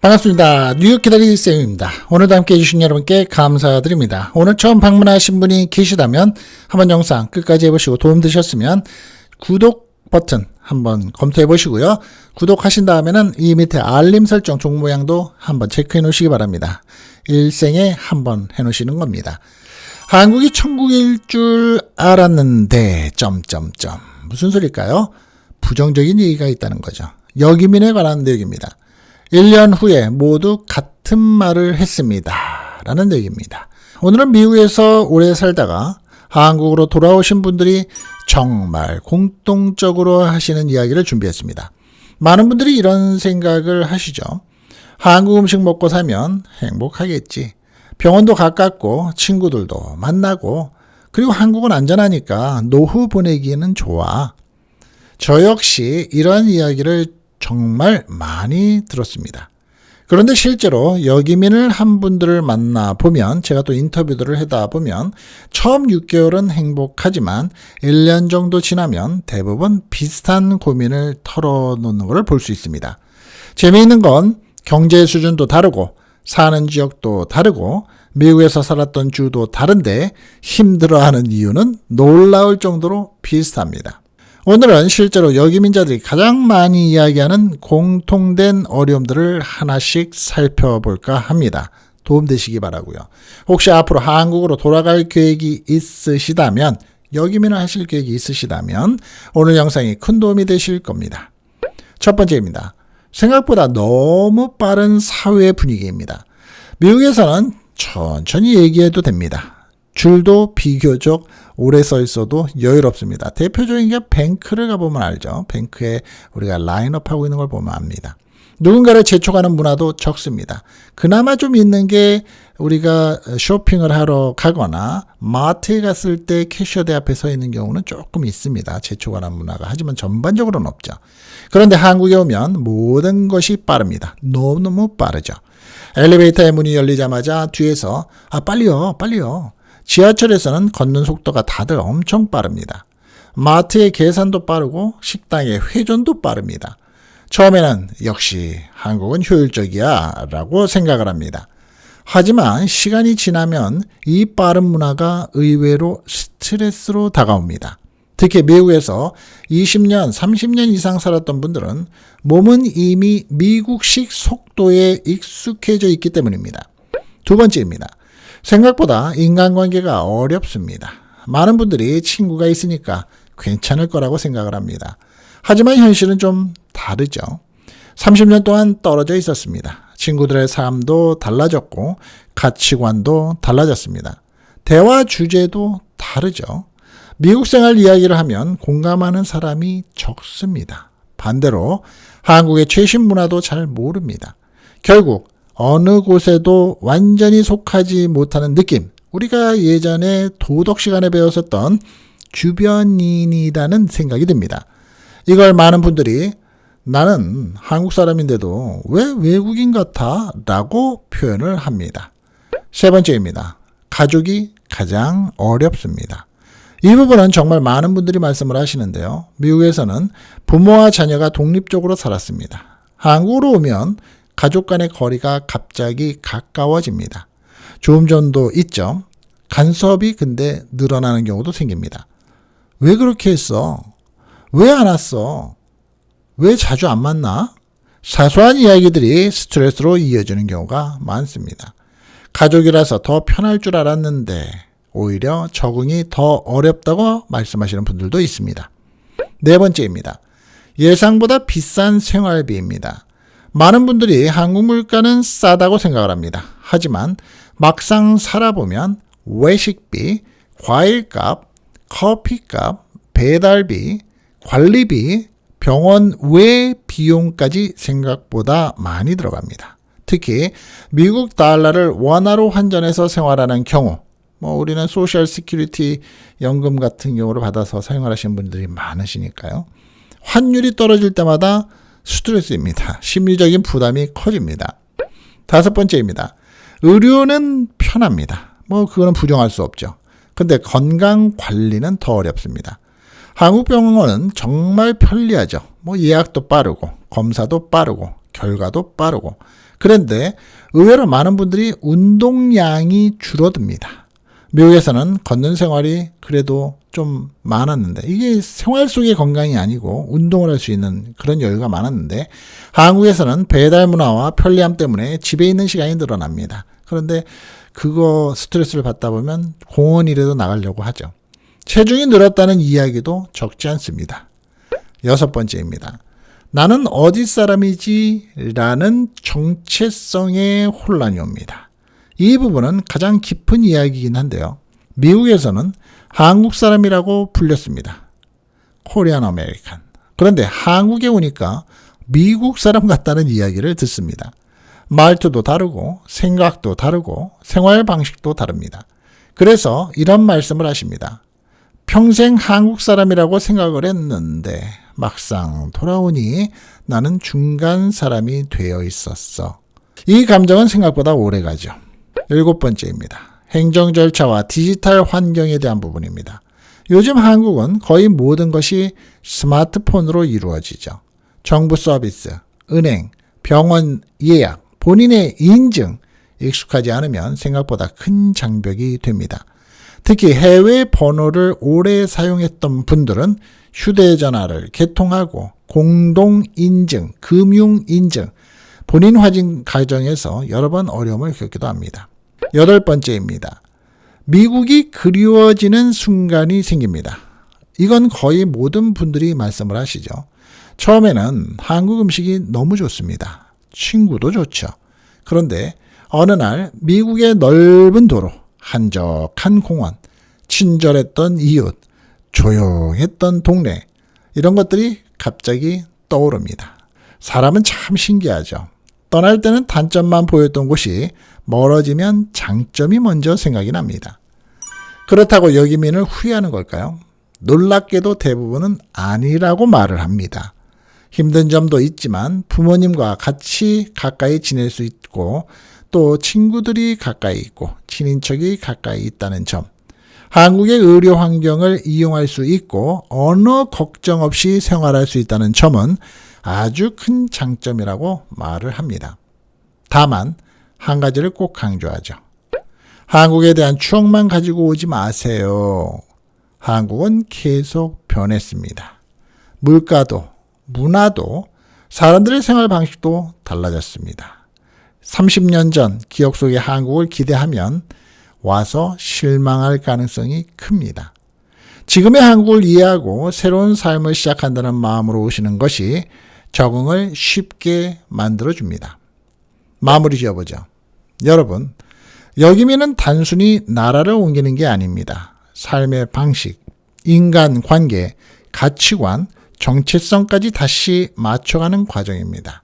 반갑습니다. 뉴욕 기다리기 쌤입니다. 오늘도 함께 해주신 여러분께 감사드립니다. 오늘 처음 방문하신 분이 계시다면 한번 영상 끝까지 해보시고 도움되셨으면 구독 버튼 한번 검토해 보시고요. 구독하신 다음에는 이 밑에 알림 설정 종 모양도 한번 체크해 놓으시기 바랍니다. 일생에 한번 해 놓으시는 겁니다. 한국이 천국일 줄 알았는데 무슨 소릴까요? 부정적인 얘기가 있다는 거죠. 여기민에 관한 내용입니다. 1년 후에 모두 같은 말을 했습니다. 라는 얘기입니다. 오늘은 미국에서 오래 살다가 한국으로 돌아오신 분들이 정말 공통적으로 하시는 이야기를 준비했습니다. 많은 분들이 이런 생각을 하시죠. 한국 음식 먹고 살면 행복하겠지. 병원도 가깝고 친구들도 만나고 그리고 한국은 안전하니까 노후 보내기에는 좋아. 저 역시 이런 이야기를 정말 많이 들었습니다. 그런데 실제로 여기민을 한 분들을 만나보면 제가 또 인터뷰들을 하다 보면 처음 6개월은 행복하지만 1년 정도 지나면 대부분 비슷한 고민을 털어놓는 것을 볼 수 있습니다. 재미있는 건 경제 수준도 다르고 사는 지역도 다르고 미국에서 살았던 주도 다른데 힘들어하는 이유는 놀라울 정도로 비슷합니다. 오늘은 실제로 여기민자들이 가장 많이 이야기하는 공통된 어려움들을 하나씩 살펴볼까 합니다. 도움되시기 바라고요. 혹시 앞으로 한국으로 돌아갈 계획이 있으시다면, 여기민을 하실 계획이 있으시다면 오늘 영상이 큰 도움이 되실 겁니다. 첫 번째입니다. 생각보다 너무 빠른 사회 분위기입니다. 미국에서는 천천히 얘기해도 됩니다. 줄도 비교적 오래 서 있어도 여유롭습니다. 대표적인 게 뱅크를 가보면 알죠. 뱅크에 우리가 라인업하고 있는 걸 보면 압니다. 누군가를 재촉하는 문화도 적습니다. 그나마 좀 있는 게 우리가 쇼핑을 하러 가거나 마트에 갔을 때 캐셔대 앞에 서 있는 경우는 조금 있습니다. 재촉하는 문화가. 하지만 전반적으로는 없죠. 그런데 한국에 오면 모든 것이 빠릅니다. 너무너무 빠르죠. 엘리베이터의 문이 열리자마자 뒤에서 빨리요. 지하철에서는 걷는 속도가 다들 엄청 빠릅니다. 마트의 계산도 빠르고 식당의 회전도 빠릅니다. 처음에는 역시 한국은 효율적이야 라고 생각을 합니다. 하지만 시간이 지나면 이 빠른 문화가 의외로 스트레스로 다가옵니다. 특히 미국에서 20년, 30년 이상 살았던 분들은 몸은 이미 미국식 속도에 익숙해져 있기 때문입니다. 두 번째입니다. 생각보다 인간관계가 어렵습니다. 많은 분들이 친구가 있으니까 괜찮을 거라고 생각을 합니다. 하지만 현실은 좀 다르죠. 30년 동안 떨어져 있었습니다. 친구들의 삶도 달라졌고 가치관도 달라졌습니다. 대화 주제도 다르죠. 미국 생활 이야기를 하면 공감하는 사람이 적습니다. 반대로 한국의 최신 문화도 잘 모릅니다. 결국 어느 곳에도 완전히 속하지 못하는 느낌. 우리가 예전에 도덕 시간에 배웠었던 주변인이라는 생각이 듭니다. 이걸 많은 분들이 나는 한국 사람인데도 왜 외국인 같아? 라고 표현을 합니다. 세 번째입니다. 가족이 가장 어렵습니다. 이 부분은 정말 많은 분들이 말씀을 하시는데요. 미국에서는 부모와 자녀가 독립적으로 살았습니다. 한국으로 오면 가족 간의 거리가 갑자기 가까워집니다. 좋은 점도 있죠. 간섭이 근데 늘어나는 경우도 생깁니다. 왜 그렇게 했어? 왜 안 왔어? 왜 자주 안 만나? 사소한 이야기들이 스트레스로 이어지는 경우가 많습니다. 가족이라서 더 편할 줄 알았는데 오히려 적응이 더 어렵다고 말씀하시는 분들도 있습니다. 네 번째입니다. 예상보다 비싼 생활비입니다. 많은 분들이 한국 물가는 싸다고 생각을 합니다. 하지만 막상 살아보면 외식비, 과일값, 커피값, 배달비, 관리비, 병원 외 비용까지 생각보다 많이 들어갑니다. 특히 미국 달러를 원화로 환전해서 생활하는 경우, 우리는 소셜 시큐리티 연금 같은 경우를 받아서 사용하시는 분들이 많으시니까요. 환율이 떨어질 때마다 스트레스입니다. 심리적인 부담이 커집니다. 다섯 번째입니다. 의료는 편합니다. 그거는 부정할 수 없죠. 근데 건강 관리는 더 어렵습니다. 한국 병원은 정말 편리하죠. 예약도 빠르고 검사도 빠르고 결과도 빠르고 그런데 의외로 많은 분들이 운동량이 줄어듭니다. 미국에서는 걷는 생활이 그래도 좀 많았는데, 이게 생활 속의 건강이 아니고 운동을 할 수 있는 그런 여유가 많았는데, 한국에서는 배달 문화와 편리함 때문에 집에 있는 시간이 늘어납니다. 그런데 그거 스트레스를 받다 보면 공원이라도 나가려고 하죠. 체중이 늘었다는 이야기도 적지 않습니다. 6번째입니다. 나는 어디 사람이지? 라는 정체성의 혼란이 옵니다. 이 부분은 가장 깊은 이야기이긴 한데요. 미국에서는 한국 사람이라고 불렸습니다. 코리안 아메리칸. 그런데 한국에 오니까 미국 사람 같다는 이야기를 듣습니다. 말투도 다르고 생각도 다르고 생활 방식도 다릅니다. 그래서 이런 말씀을 하십니다. 평생 한국 사람이라고 생각을 했는데 막상 돌아오니 나는 중간 사람이 되어 있었어. 이 감정은 생각보다 오래가죠. 7번째입니다. 행정 절차와 디지털 환경에 대한 부분입니다. 요즘 한국은 거의 모든 것이 스마트폰으로 이루어지죠. 정부 서비스, 은행, 병원 예약, 본인의 인증, 익숙하지 않으면 생각보다 큰 장벽이 됩니다. 특히 해외 번호를 오래 사용했던 분들은 휴대전화를 개통하고 공동인증, 금융인증, 본인 확인 과정에서 여러 번 어려움을 겪기도 합니다. 8번째입니다. 미국이 그리워지는 순간이 생깁니다. 이건 거의 모든 분들이 말씀을 하시죠. 처음에는 한국 음식이 너무 좋습니다. 친구도 좋죠. 그런데 어느 날 미국의 넓은 도로, 한적한 공원, 친절했던 이웃, 조용했던 동네, 이런 것들이 갑자기 떠오릅니다. 사람은 참 신기하죠. 떠날 때는 단점만 보였던 곳이 멀어지면 장점이 먼저 생각이 납니다. 그렇다고 여기민을 후회하는 걸까요? 놀랍게도 대부분은 아니라고 말을 합니다. 힘든 점도 있지만 부모님과 같이 가까이 지낼 수 있고 또 친구들이 가까이 있고 친인척이 가까이 있다는 점, 한국의 의료 환경을 이용할 수 있고 언어 걱정 없이 생활할 수 있다는 점은 아주 큰 장점이라고 말을 합니다. 다만 한 가지를 꼭 강조하죠. 한국에 대한 추억만 가지고 오지 마세요. 한국은 계속 변했습니다. 물가도, 문화도, 사람들의 생활 방식도 달라졌습니다. 30년 전 기억 속의 한국을 기대하면 와서 실망할 가능성이 큽니다. 지금의 한국을 이해하고 새로운 삶을 시작한다는 마음으로 오시는 것이 적응을 쉽게 만들어줍니다. 마무리 지어보죠. 여러분, 여기민은 단순히 나라를 옮기는 게 아닙니다. 삶의 방식, 인간관계, 가치관, 정체성까지 다시 맞춰가는 과정입니다.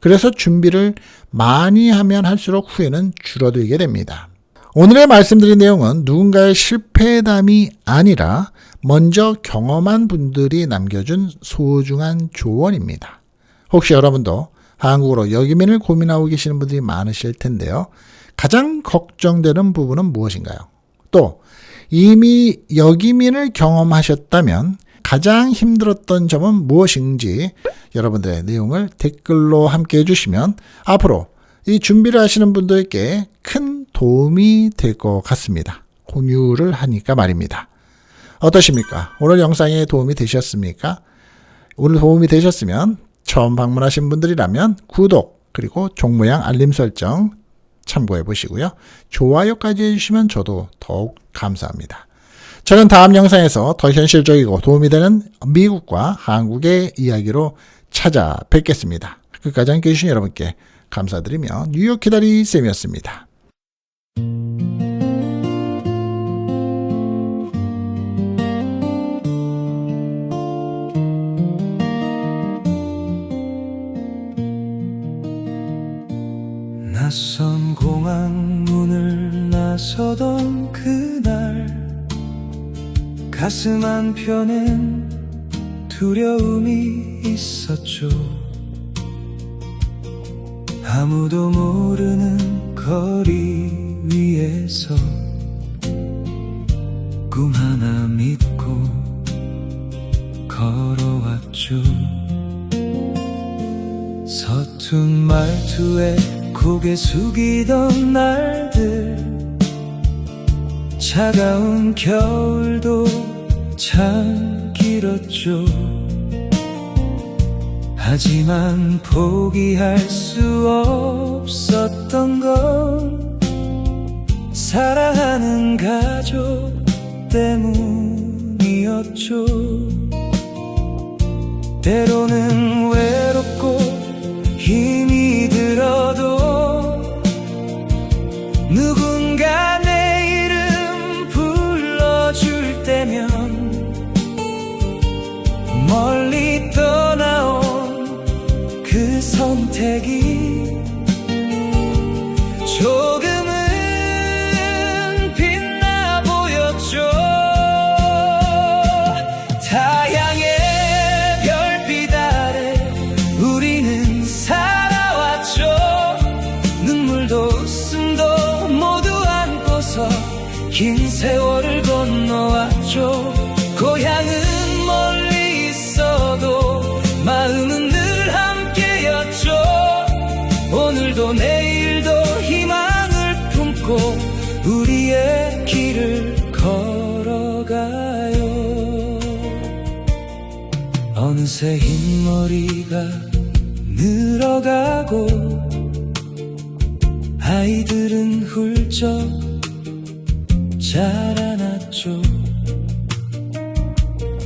그래서 준비를 많이 하면 할수록 후회는 줄어들게 됩니다. 오늘의 말씀드린 내용은 누군가의 실패담이 아니라 먼저 경험한 분들이 남겨준 소중한 조언입니다. 혹시 여러분도 한국으로 여기민을 고민하고 계시는 분들이 많으실 텐데요. 가장 걱정되는 부분은 무엇인가요? 또 이미 여기민을 경험하셨다면 가장 힘들었던 점은 무엇인지 여러분들의 내용을 댓글로 함께 해주시면 앞으로 이 준비를 하시는 분들께 큰 도움이 될 것 같습니다. 공유를 하니까 말입니다. 어떠십니까? 오늘 영상에 도움이 되셨습니까? 오늘 도움이 되셨으면 처음 방문하신 분들이라면 구독 그리고 종 모양 알림 설정 참고해 보시고요. 좋아요까지 해주시면 저도 더욱 감사합니다. 저는 다음 영상에서 더 현실적이고 도움이 되는 미국과 한국의 이야기로 찾아뵙겠습니다. 끝까지 함께해 주신 여러분께 감사드리며 뉴욕 기다리 쌤이었습니다. 낯선 공항 문을 나서던 그날 가슴 한편엔 두려움이 있었죠. 아무도 모르는 거리 위에서 꿈 하나 믿고 걸어왔죠. 서툰 말투에 고개 숙이던 날들 차가운 겨울도 참 길었죠. 하지만 포기할 수 없었던 건 사랑하는 가족 때문이었죠. 때로는 외롭고 힘이 들어도 누군가 내 이름 불러줄 때면 멀리 떠나온 그 선택이 조금은 빛나 보였죠. 타향의 별빛 아래 우리는 살아왔죠. 눈물도 웃음도 모두 안고서 긴 세월을 건너왔죠. 고향은 멀리 있어도 마음은 늘 함께였죠. 오늘도 내일도 희망을 품고 우리의 길을 걸어가요. 어느새 흰머리가 늘어가고 아이들은 훌쩍 자라났죠.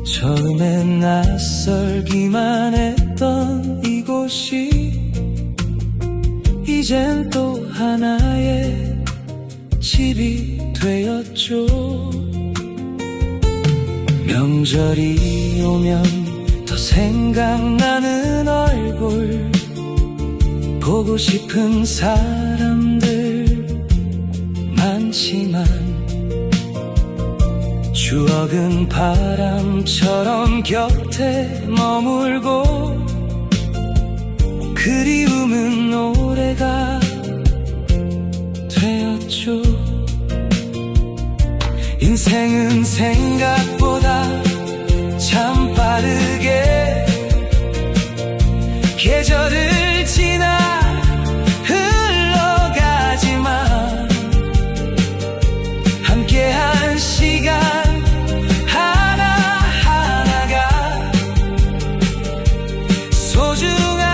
처음엔 낯설기만 했던 이곳이 이젠 또 하나의 집이 되었죠. 명절이 오면 더 생각나는 얼굴, 보고 싶은 사람들 많지만 추억은 바람처럼 곁에 머물고 그리움은 노래가 되었죠. 인생은 생각보다 참 빠르게 계절을 지나 흘러가지만 함께한 시간 하나하나가 소중한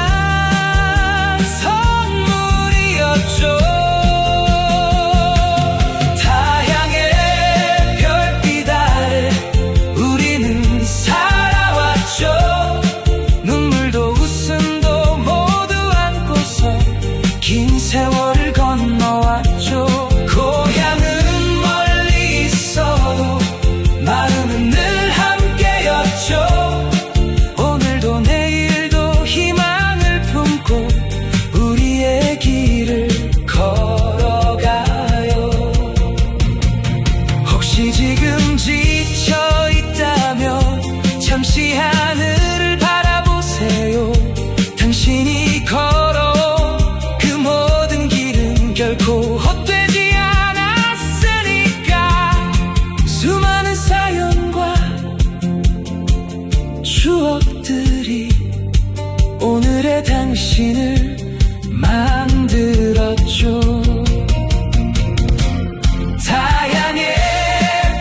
선물이었죠. 타향의 별빛 아래 우리는 살아왔죠. 눈물도 웃음도 모두 안고서 긴 세월을 건너왔죠. 고향은 멀리 있어도 마음은 늘 함께였죠. 오늘도 내일도 희망을 품고 우리의 길을 걸어가요. 혹시 지금 지쳐 있다면 잠시 하늘을 바라보세요. 당신이 걸어온 그 모든 길은 결코 헛되지 않았으니까. 수많은 사연과 추억들이 오늘의 당신을 만들었죠. 타향의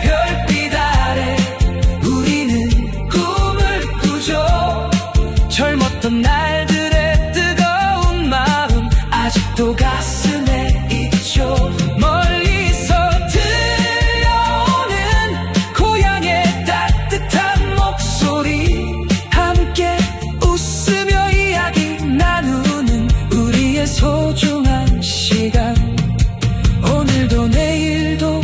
별빛 아래 우리는 꿈을 꾸죠. 젊었던 날들의 뜨거운 마음 아직도 가슴에 있죠. 멀리서 들려오는 고향의 따뜻한 목소리, 함께 웃으며 이야기 나누는 우리의 소중한 시간. 오늘도 내일도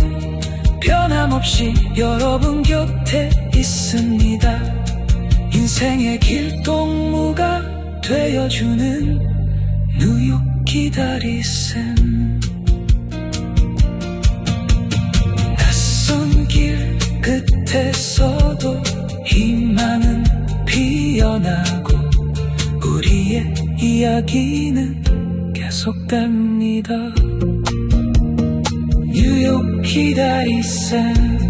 변함없이 여러분 곁에 있습니다. 인생의 길동무가 되어주는 뉴욕 기다리셈. 낯선 길 끝에서도 희망은 피어나고 우리의 이야기는 계속됩니다. 뉴욕 기다리셈.